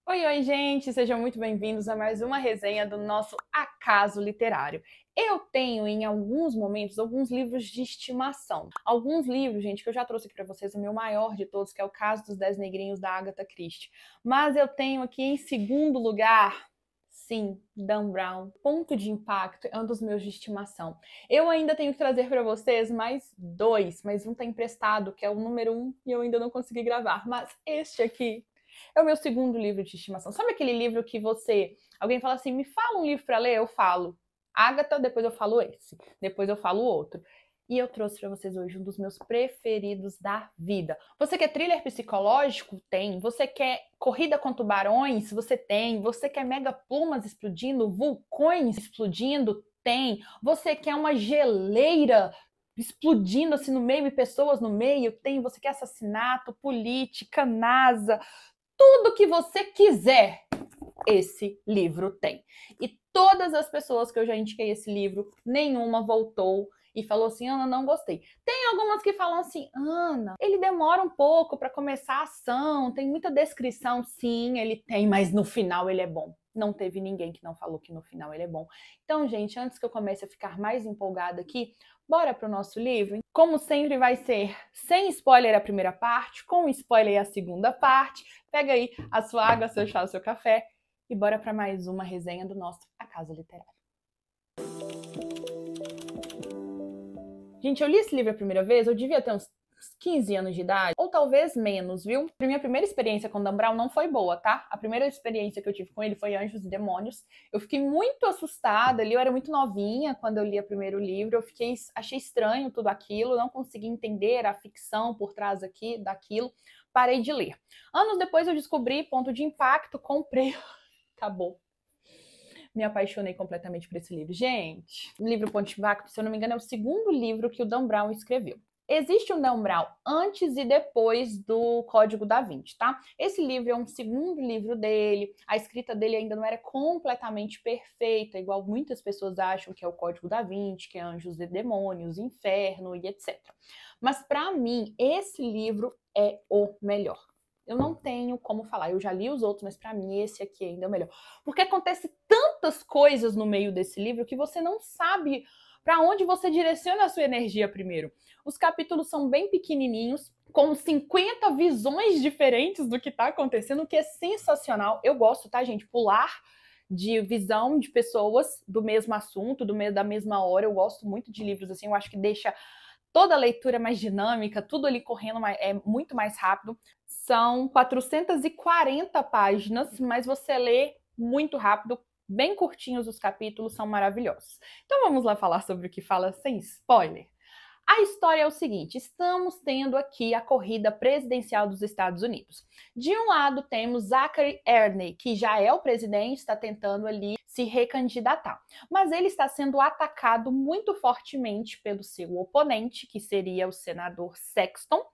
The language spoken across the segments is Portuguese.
Oi, gente! Sejam muito bem-vindos a mais uma resenha do nosso Acaso Literário. Eu tenho, em alguns momentos, alguns livros de estimação. Alguns livros, gente, que eu já trouxe aqui para vocês, o meu maior de todos, que é o Caso dos 10 Negrinhos, da Agatha Christie. Mas eu tenho aqui em segundo lugar, sim, Dan Brown. Ponto de Impacto é um dos meus de estimação. Eu ainda tenho que trazer para vocês mais dois, mas um tá emprestado, que é o número 1, e eu ainda não consegui gravar. Mas este aqui é o meu segundo livro de estimação. Sabe aquele livro que alguém fala assim, me fala um livro para ler? Eu falo Agatha, depois eu falo esse, depois eu falo outro. E eu trouxe para vocês hoje um dos meus preferidos da vida. Você quer thriller psicológico? Tem. Você quer corrida com tubarões? Você tem. Você quer mega plumas explodindo, vulcões explodindo? Tem. Você quer uma geleira explodindo assim no meio e pessoas no meio? Tem. Você quer assassinato, política, NASA, tudo que você quiser, esse livro tem. E todas as pessoas que eu já indiquei esse livro, nenhuma voltou e falou assim, Ana, não gostei. Tem algumas que falam assim, Ana, ele demora um pouco para começar a ação, tem muita descrição. Sim, ele tem, mas no final ele é bom. Não teve ninguém que não falou que no final ele é bom. Então, gente, antes que eu comece a ficar mais empolgada aqui, bora pro nosso livro? Como sempre vai ser sem spoiler a primeira parte, com spoiler a segunda parte. Pega aí a sua água, seu chá, o seu café e bora para mais uma resenha do nosso Acaso Literário. Gente, eu li esse livro a primeira vez, eu devia ter uns 15 anos de idade, ou talvez menos, viu? A minha primeira experiência com Dan Brown não foi boa, tá? A primeira experiência que eu tive com ele foi Anjos e Demônios. Eu fiquei muito assustada ali, eu era muito novinha quando eu li o primeiro livro, achei estranho tudo aquilo, não consegui entender a ficção por trás daquilo, parei de ler. Anos depois eu descobri Ponto de Impacto, comprei, acabou. Me apaixonei completamente por esse livro. Gente, o livro Ponto de Impacto, se eu não me engano, é o segundo livro que o Dan Brown escreveu. Existe um Dan Brown antes e depois do Código da Vinci, tá? Esse livro é um segundo livro dele, a escrita dele ainda não era completamente perfeita, igual muitas pessoas acham que é o Código da Vinci, que é Anjos e Demônios, Inferno e etc. Mas para mim, esse livro é o melhor. Eu não tenho como falar, eu já li os outros, mas para mim esse aqui ainda é o melhor. Porque acontece tantas coisas no meio desse livro que você não sabe para onde você direciona a sua energia primeiro. Os capítulos são bem pequenininhos, com 50 visões diferentes do que está acontecendo, o que é sensacional. Eu gosto, tá, gente? Pular de visão de pessoas do mesmo assunto, da mesma hora. Eu gosto muito de livros assim, eu acho que deixa toda a leitura mais dinâmica, tudo ali correndo é muito mais rápido. São 440 páginas, mas você lê muito rápido, bem curtinhos os capítulos, são maravilhosos. Então vamos lá falar sobre o que fala sem spoiler. A história é o seguinte, estamos tendo aqui a corrida presidencial dos Estados Unidos. De um lado temos Zachary Ernie, que já é o presidente, está tentando ali se recandidatar. Mas ele está sendo atacado muito fortemente pelo seu oponente, que seria o senador Sexton.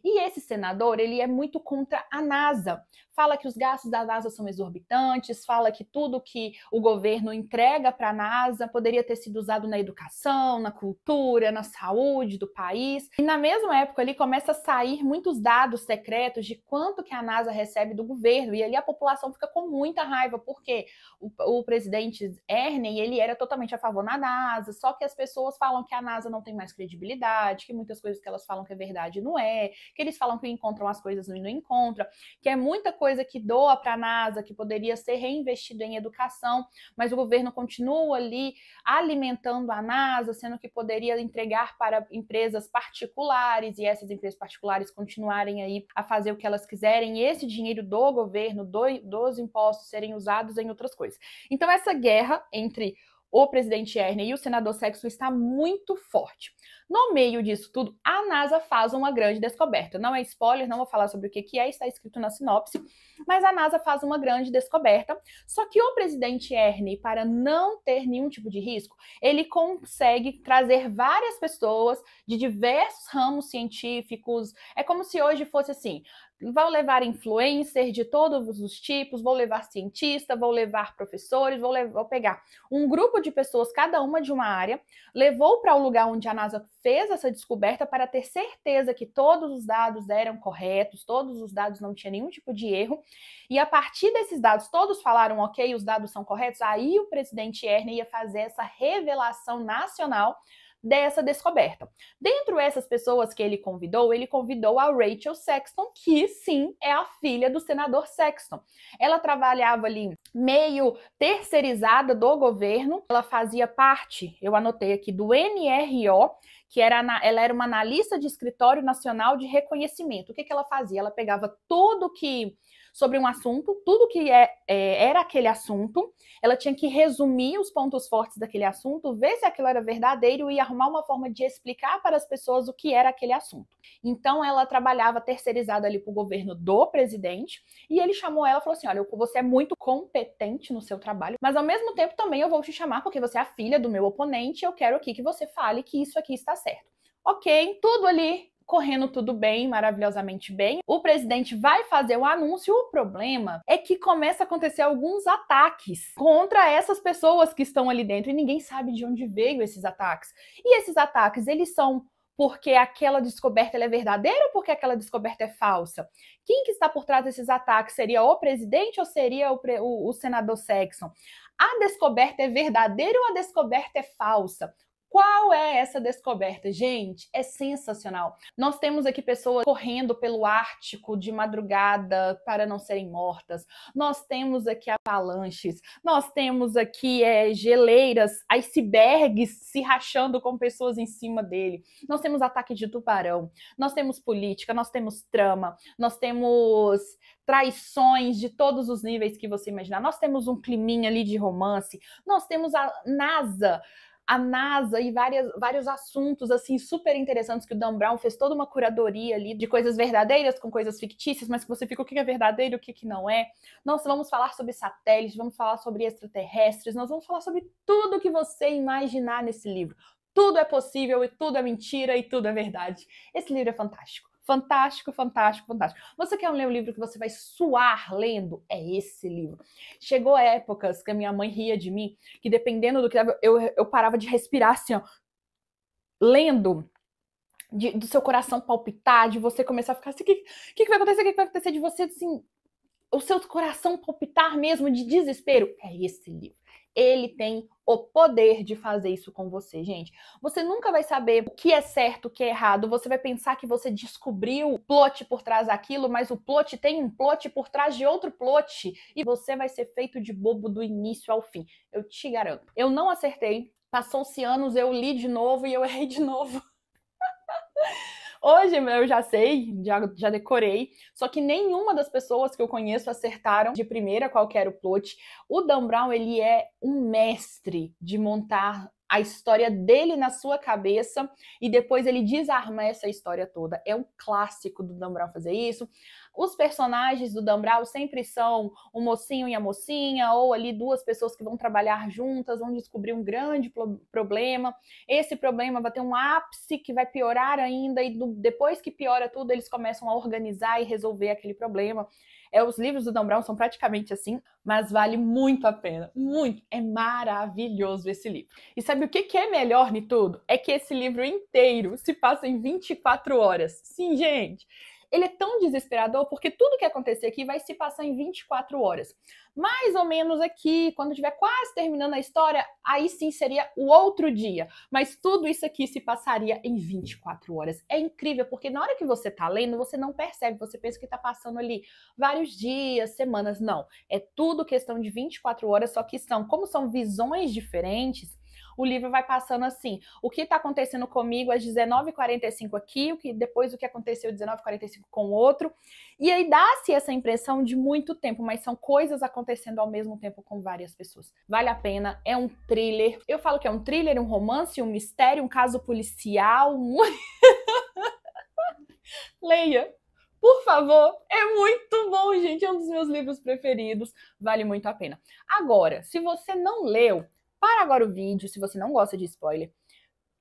E esse senador, ele é muito contra a NASA. Fala que os gastos da NASA são exorbitantes, fala que tudo que o governo entrega para a NASA poderia ter sido usado na educação, na cultura, na saúde do país. E na mesma época ali começa a sair muitos dados secretos de quanto que a NASA recebe do governo. E ali a população fica com muita raiva, porque o presidente Ernie, ele era totalmente a favor da NASA, só que as pessoas falam que a NASA não tem mais credibilidade, que muitas coisas que elas falam que é verdade não é, que eles falam que encontram as coisas e não encontram, que é muita coisa que doa para a NASA, que poderia ser reinvestido em educação, mas o governo continua ali alimentando a NASA, sendo que poderia entregar para empresas particulares e essas empresas particulares continuarem aí a fazer o que elas quiserem e esse dinheiro do governo, dos impostos serem usados em outras coisas. Então essa guerra entre o presidente Ernie e o senador Sexton está muito forte. No meio disso tudo, a NASA faz uma grande descoberta. Não é spoiler, não vou falar sobre o que é, está escrito na sinopse, mas a NASA faz uma grande descoberta. Só que o presidente Ernie, para não ter nenhum tipo de risco, ele consegue trazer várias pessoas de diversos ramos científicos. É como se hoje fosse assim, Vou levar influencer de todos os tipos, vou levar cientista, vou levar professores, vou pegar um grupo de pessoas, cada uma de uma área, levou para o lugar onde a NASA fez essa descoberta para ter certeza que todos os dados eram corretos, todos os dados não tinham nenhum tipo de erro, e a partir desses dados todos falaram, ok, os dados são corretos, aí o presidente Ernie ia fazer essa revelação nacional dessa descoberta. Dentre essas pessoas que ele convidou a Rachel Sexton, que sim, é a filha do senador Sexton. Ela trabalhava ali meio terceirizada do governo, ela fazia parte, eu anotei aqui, do NRO, que ela era uma analista de escritório nacional de reconhecimento. O que ela fazia? Ela pegava tudo que sobre um assunto, tudo que era aquele assunto, ela tinha que resumir os pontos fortes daquele assunto, ver se aquilo era verdadeiro e arrumar uma forma de explicar para as pessoas o que era aquele assunto. Então, ela trabalhava terceirizada ali para o governo do presidente, e ele chamou ela e falou assim, olha, você é muito competente no seu trabalho, mas ao mesmo tempo também eu vou te chamar porque você é a filha do meu oponente e eu quero aqui que você fale que isso aqui está certo. Ok, tudo ali correndo tudo bem, maravilhosamente bem. O presidente vai fazer o anúncio, o problema é que começa a acontecer alguns ataques contra essas pessoas que estão ali dentro e ninguém sabe de onde veio esses ataques. E esses ataques, eles são porque aquela descoberta é verdadeira ou porque aquela descoberta é falsa? Quem que está por trás desses ataques? Seria o presidente ou seria o senador Sexton? A descoberta é verdadeira ou a descoberta é falsa? Qual é essa descoberta? Gente, é sensacional. Nós temos aqui pessoas correndo pelo Ártico de madrugada para não serem mortas. Nós temos aqui avalanches. Nós temos aqui geleiras, icebergs se rachando com pessoas em cima dele. Nós temos ataque de tubarão. Nós temos política, nós temos trama, nós temos traições de todos os níveis que você imaginar. Nós temos um climinha ali de romance. Nós temos a NASA e vários assuntos assim super interessantes que o Dan Brown fez toda uma curadoria ali de coisas verdadeiras com coisas fictícias, mas que você fica o que é verdadeiro, o que não é. Nós vamos falar sobre satélites, vamos falar sobre extraterrestres, nós vamos falar sobre tudo que você imaginar nesse livro. Tudo é possível e tudo é mentira e tudo é verdade. Esse livro é fantástico. Fantástico, fantástico, fantástico. Você quer ler um livro que você vai suar lendo? É esse livro. Chegou épocas que a minha mãe ria de mim, que dependendo do que eu parava de respirar assim, ó, lendo, do seu coração palpitar, de você começar a ficar assim, o que vai acontecer? O que vai acontecer? De você, assim, o seu coração palpitar mesmo de desespero. É esse livro. Ele tem o poder de fazer isso com você, gente. Você nunca vai saber o que é certo, o que é errado. Você vai pensar que você descobriu o plot por trás daquilo, mas o plot tem um plot por trás de outro plot. E você vai ser feito de bobo do início ao fim. Eu te garanto. Eu não acertei. Passou-se anos, eu li de novo e eu errei de novo. Hoje eu já sei, já decorei, só que nenhuma das pessoas que eu conheço acertaram de primeira qual que era o plot. O Dan Brown, ele é um mestre de montar a história dele na sua cabeça e depois ele desarma essa história toda. É um clássico do Dan Brown fazer isso. Os personagens do Dan Brown sempre são o mocinho e a mocinha, ou ali duas pessoas que vão trabalhar juntas, vão descobrir um grande problema. Esse problema vai ter um ápice que vai piorar ainda, e depois que piora tudo, eles começam a organizar e resolver aquele problema. Os livros do Dan Brown são praticamente assim, mas vale muito a pena. Muito. É maravilhoso esse livro. E sabe o que é melhor de tudo? É que esse livro inteiro se passa em 24 horas. Sim, gente. Ele é tão desesperador porque tudo que acontecer aqui vai se passar em 24 horas. Mais ou menos aqui, quando estiver quase terminando a história, aí sim seria o outro dia. Mas tudo isso aqui se passaria em 24 horas. É incrível, porque na hora que você tá lendo, você não percebe, você pensa que tá passando ali vários dias, semanas. Não, é tudo questão de 24 horas, só que como são visões diferentes, o livro vai passando assim, o que está acontecendo comigo às 19h45 aqui, depois o que aconteceu às 19h45 com o outro, e aí dá-se essa impressão de muito tempo, mas são coisas acontecendo ao mesmo tempo com várias pessoas. Vale a pena, é um thriller, eu falo que é um thriller, um romance, um mistério, um caso policial, Leia! Por favor, é muito bom, gente, é um dos meus livros preferidos, vale muito a pena. Agora, se você não leu, para agora o vídeo, se você não gosta de spoiler,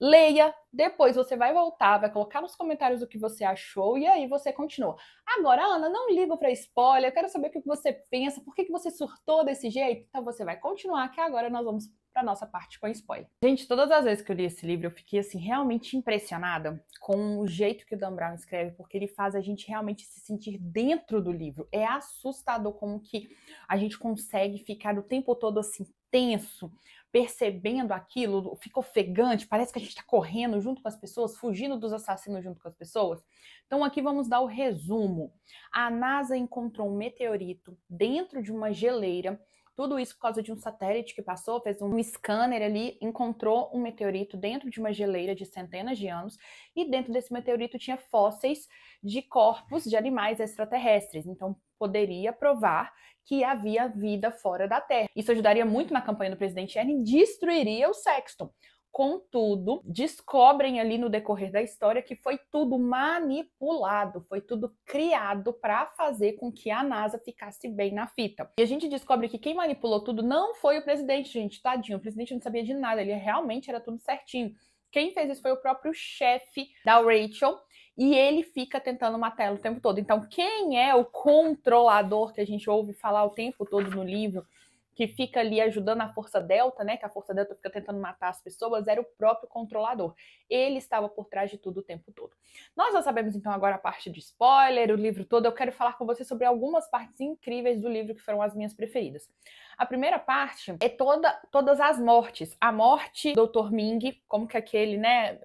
leia, depois você vai voltar, vai colocar nos comentários o que você achou e aí você continua. Agora, Ana, não ligo para spoiler, eu quero saber o que você pensa, por que você surtou desse jeito? Então você vai continuar, que agora nós vamos para nossa parte com spoiler. Gente, todas as vezes que eu li esse livro, eu fiquei assim realmente impressionada com o jeito que o Dan Brown escreve, porque ele faz a gente realmente se sentir dentro do livro. É assustador como que a gente consegue ficar o tempo todo assim tenso, percebendo aquilo, fica ofegante, parece que a gente está correndo junto com as pessoas, fugindo dos assassinos junto com as pessoas. Então aqui vamos dar o resumo. A NASA encontrou um meteorito dentro de uma geleira, tudo isso por causa de um satélite que passou, fez um scanner ali, encontrou um meteorito dentro de uma geleira de centenas de anos, e dentro desse meteorito tinha fósseis de corpos de animais extraterrestres, então poderia provar que havia vida fora da Terra. Isso ajudaria muito na campanha do presidente e destruiria o Sexton. Contudo, descobrem ali no decorrer da história que foi tudo manipulado, foi tudo criado para fazer com que a NASA ficasse bem na fita. E a gente descobre que quem manipulou tudo não foi o presidente, gente, tadinho. O presidente não sabia de nada, ele realmente era tudo certinho. Quem fez isso foi o próprio chefe da Rachel, e ele fica tentando matar ela o tempo todo. Então, quem é o controlador que a gente ouve falar o tempo todo no livro, que fica ali ajudando a Força Delta, né, que a Força Delta fica tentando matar as pessoas, era o próprio controlador. Ele estava por trás de tudo o tempo todo. Nós já sabemos, então, agora a parte de spoiler, o livro todo. Eu quero falar com você sobre algumas partes incríveis do livro que foram as minhas preferidas. A primeira parte é todas as mortes. A morte do Dr. Ming, como que aquele, né,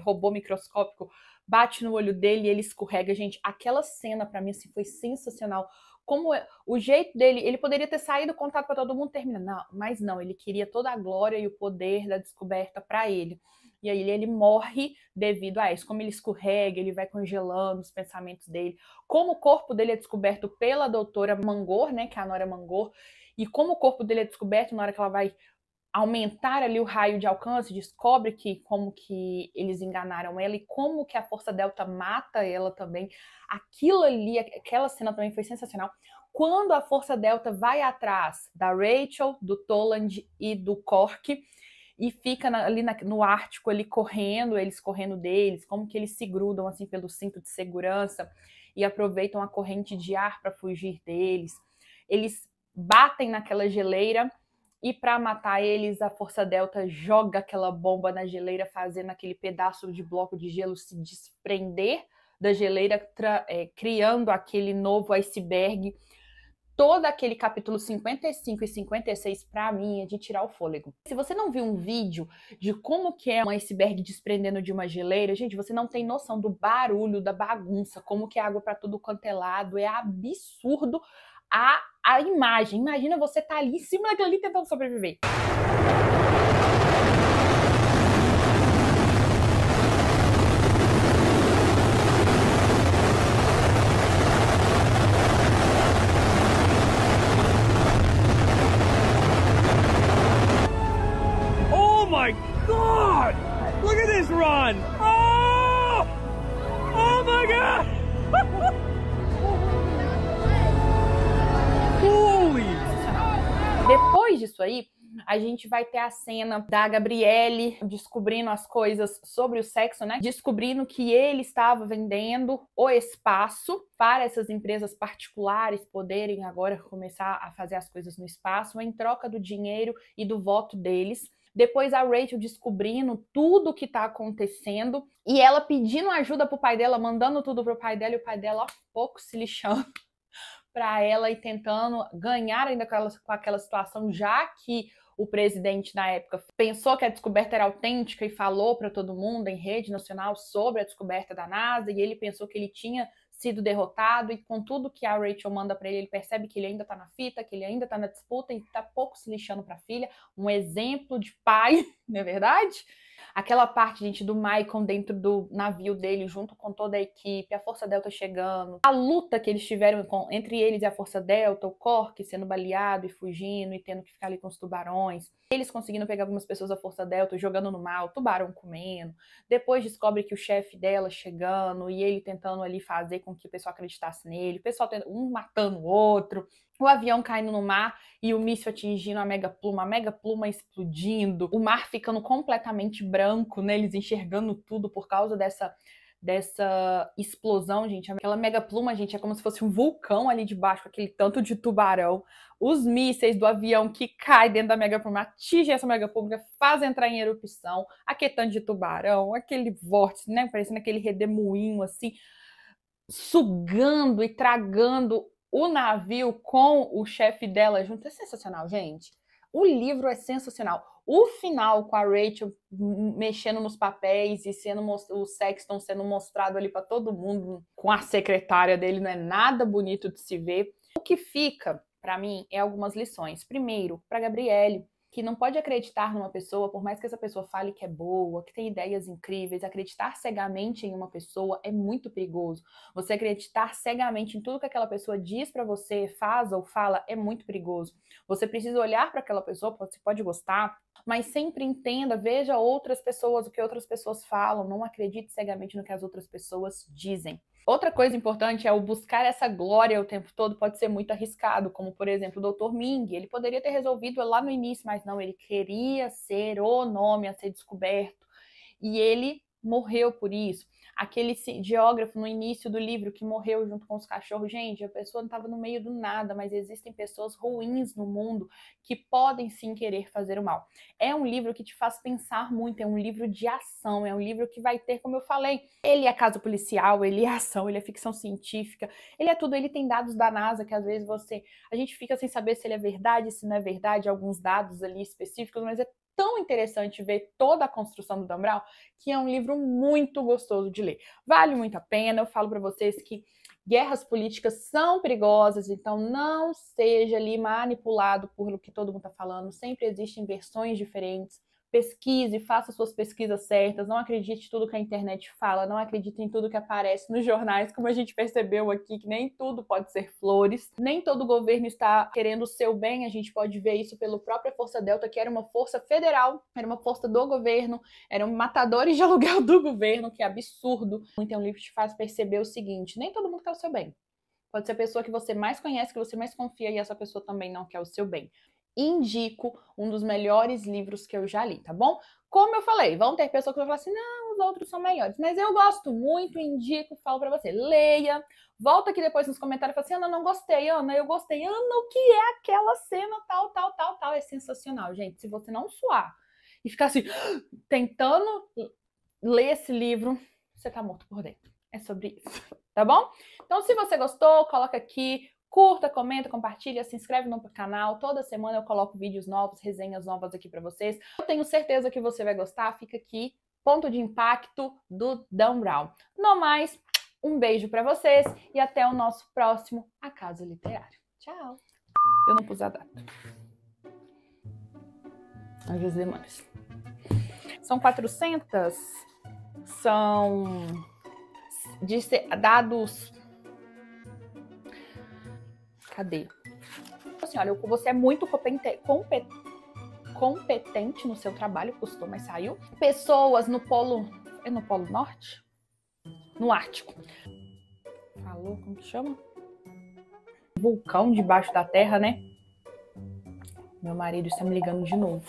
robô microscópico bate no olho dele e ele escorrega. Gente, aquela cena pra mim assim, foi sensacional. Como o jeito dele, ele poderia ter saído contato para todo mundo terminar, não, mas não, ele queria toda a glória e o poder da descoberta para ele. E aí ele morre devido a isso. Como ele escorrega, ele vai congelando os pensamentos dele. Como o corpo dele é descoberto pela doutora Mangor, né, que é a Nora Mangor, e como o corpo dele é descoberto na hora que ela vai aumentar ali o raio de alcance, descobre como que eles enganaram ela e como que a Força Delta mata ela também. Aquilo ali, aquela cena também foi sensacional. Quando a Força Delta vai atrás da Rachel, do Toland e do Cork e fica ali no Ártico ali correndo, eles correndo deles, como que eles se grudam assim pelo cinto de segurança e aproveitam a corrente de ar para fugir deles. Eles batem naquela geleira e para matar eles, a Força Delta joga aquela bomba na geleira, fazendo aquele pedaço de bloco de gelo se desprender da geleira, criando aquele novo iceberg. Todo aquele capítulo 55 e 56, para mim, é de tirar o fôlego. Se você não viu um vídeo de como que é um iceberg desprendendo de uma geleira, gente, você não tem noção do barulho, da bagunça, como que é água para tudo quanto é lado, é absurdo a imagem. Imagina você tá ali em cima daquilo ali tentando sobreviver. Oh my God! Look at this run! Oh! Oh my God! Depois disso aí, a gente vai ter a cena da Gabrielle descobrindo as coisas sobre o sexo, né? Descobrindo que ele estava vendendo o espaço para essas empresas particulares poderem agora começar a fazer as coisas no espaço em troca do dinheiro e do voto deles. Depois a Rachel descobrindo tudo o que tá acontecendo e ela pedindo ajuda pro pai dela, mandando tudo pro pai dela e o pai dela, ó, pouco se lixando para ela e tentando ganhar ainda com aquela situação, já que o presidente na época pensou que a descoberta era autêntica e falou para todo mundo em rede nacional sobre a descoberta da NASA, e ele pensou que ele tinha sido derrotado, e com tudo que a Rachel manda para ele percebe que ele ainda tá na fita, que ele ainda tá na disputa e tá pouco se lixando para a filha. Um exemplo de pai, não é verdade? Aquela parte, gente, do Michael dentro do navio dele, junto com toda a equipe, a Força Delta chegando, a luta que eles tiveram entre eles e a Força Delta, o Cork sendo baleado e fugindo e tendo que ficar ali com os tubarões, eles conseguindo pegar algumas pessoas da Força Delta, jogando no mar, o tubarão comendo, depois descobre que o chefe dela chegando e ele tentando ali fazer com que o pessoal acreditasse nele, o pessoal um matando o outro. o avião caindo no mar e o míssil atingindo a Mega Pluma explodindo, o mar ficando completamente branco, né? Eles enxergando tudo por causa dessa explosão, gente. Aquela Mega Pluma, gente, é como se fosse um vulcão ali de baixo, aquele tanto de tubarão. Os mísseis do avião que cai dentro da Mega Pluma, atingem essa Mega Pluma, faz entrar em erupção, aquele tanto de tubarão, aquele vórtice, né? Parecendo aquele redemoinho, assim, sugando e tragando o navio com o chefe dela junto. É sensacional, gente. O livro é sensacional. O final com a Rachel mexendo nos papéis e sendo o Sexton sendo mostrado ali para todo mundo com a secretária dele não é nada bonito de se ver. O que fica para mim é algumas lições. Primeiro, para Gabrielle, que não pode acreditar numa pessoa, por mais que essa pessoa fale que é boa, que tem ideias incríveis, acreditar cegamente em uma pessoa é muito perigoso. Você acreditar cegamente em tudo que aquela pessoa diz pra você, faz ou fala, é muito perigoso. Você precisa olhar para aquela pessoa, você pode gostar, mas sempre entenda, veja outras pessoas, o que outras pessoas falam, não acredite cegamente no que as outras pessoas dizem. Outra coisa importante é o buscar essa glória o tempo todo pode ser muito arriscado, como por exemplo o Dr. Ming. Ele poderia ter resolvido lá no início, mas não, ele queria ser o nome a ser descoberto e ele morreu por isso. Aquele geógrafo no início do livro que morreu junto com os cachorros, gente, a pessoa não estava no meio do nada, mas existem pessoas ruins no mundo que podem sim querer fazer o mal. É um livro que te faz pensar muito, é um livro de ação, é um livro que vai ter, como eu falei, ele é caso policial, ele é ação, ele é ficção científica, ele é tudo, ele tem dados da NASA que às vezes a gente fica sem saber se ele é verdade, se não é verdade, alguns dados ali específicos, mas é tão interessante ver toda a construção do Dan Brown, que é um livro muito gostoso de ler. Vale muito a pena, eu falo para vocês que guerras políticas são perigosas, então não seja ali manipulado por o que todo mundo está falando, sempre existem versões diferentes. Pesquise, faça suas pesquisas certas, não acredite em tudo que a internet fala, não acredite em tudo que aparece nos jornais, como a gente percebeu aqui, que nem tudo pode ser flores, nem todo governo está querendo o seu bem, a gente pode ver isso pela própria Força Delta, que era uma força federal, era uma força do governo, eram matadores de aluguel do governo, que é absurdo. Então o livro te faz perceber o seguinte, nem todo mundo quer o seu bem. Pode ser a pessoa que você mais conhece, que você mais confia, e essa pessoa também não quer o seu bem. Indico um dos melhores livros que eu já li, tá bom? Como eu falei, vão ter pessoas que vão falar assim, não, os outros são melhores, mas eu gosto muito, indico, falo pra você, leia, volta aqui depois nos comentários e fala assim, Ana, não gostei, Ana, eu gostei, Ana, o que é aquela cena tal, é sensacional, gente, se você não suar e ficar assim, tentando ler esse livro, você tá morto por dentro, é sobre isso, tá bom? Então, se você gostou, coloca aqui, curta, comenta, compartilha, se inscreve no canal. Toda semana eu coloco vídeos novos, resenhas novas aqui pra vocês. Eu tenho certeza que você vai gostar. Fica aqui, ponto de impacto do Dan Brown. No mais, um beijo pra vocês e até o nosso próximo Acaso Literário. Tchau! Eu não pus a data. Anjos e Demônios. São 400? São dados... Cadê? Senhora, você é muito competente no seu trabalho, custou, mas saiu. Pessoas no Polo... É no Polo Norte? No Ártico. Falou, como que chama? Vulcão debaixo da terra, né? Meu marido está me ligando de novo.